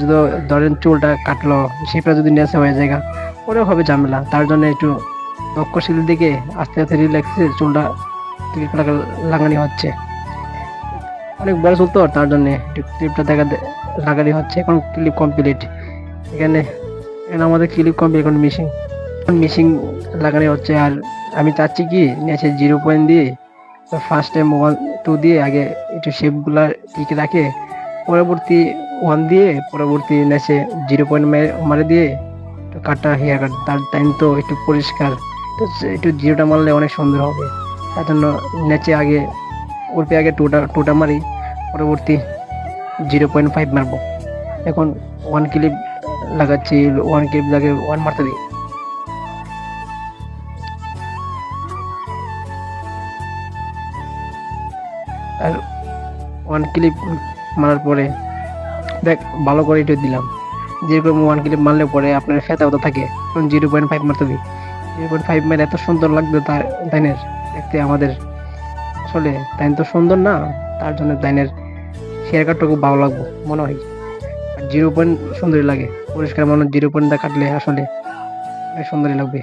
যদি ধরেন চুলটা কাটলো, সেটা যদি নেশা হয়ে যায় ওরে হবে ঝামেলা। তার জন্য একটু দক্ষশীলের দিকে আস্তে আস্তে রিল্যাক্সে চুলটা লাগানি হচ্ছে। অনেক বড় চুল তো, তার জন্য একটু ক্লিপটা লাগানি হচ্ছে। এখন ক্লিপ কমপ্লিট। এখানে এখানে আমাদের ক্লিপ কমপ্লিট, এখন মিশিং লাগানি হচ্ছে। আর আমি চাচ্ছি কি নিচে 0 পয়েন্ট দিয়ে ফার্স্ট টাইম 1 2 দিয়ে আগে একটু শেপগুলা ঠিক রাখে, পরবর্তী 1 দিয়ে পরবর্তী নিচে 0 পয়েন্ট মারে দিয়ে একটু কাটা হেয়ার কাট। তার টাইম তো একটু পরিষ্কার, তো একটু 0টা মারলে অনেক সুন্দর হবে। তার জন্য নেচে আগে ওরপে আগে টুটা মারি, পরবর্তী 0.5 মারবো। এখন 1 ক্লিপ লাগাচ্ছি, 1 ক্লিপ লাগে 1 মারতে দিই। আর 1 ক্লিপ মারার পরে দেখ ভালো করে এটা দিলাম। যেরকম 1 ক্লিপ মারলে পরে আপনার ফেতা হতে থাকে, এখন 0.5 মারতে দিই। 0.5 মেরে এত সুন্দর লাগবে তার তাইনের দেখতে আমাদের। আসলে তাইন তো সুন্দর না, তার জন্য তাইনের হেয়ার কাটটা খুব ভালো লাগবে মনে হয়। আর 0 পয়েন্ট সুন্দরই লাগে, পরিষ্কার মনে 0 পয়েন্টটা কাটলে আসলে অনেক সুন্দরই লাগবে।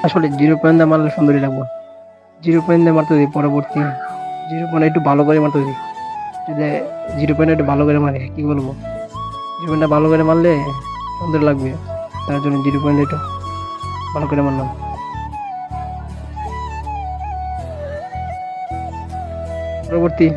আসলে 0 পয়েন্ট মারলে সুন্দরই লাগবে। 0 পয়েন্ট মারতে দিই, পরবর্তী 0 পয়েন্ট একটু ভালো করে মারতে দিই। যদি 0 পয়েন্ট একটু ভালো করে মারে, কি বলবো, 0 পয়েন্টটা ভালো করে মারলে সুন্দর লাগবে। তার জন্য 0 পয়েন্ট একটু ভালো করে মারলাম। পরবর্তী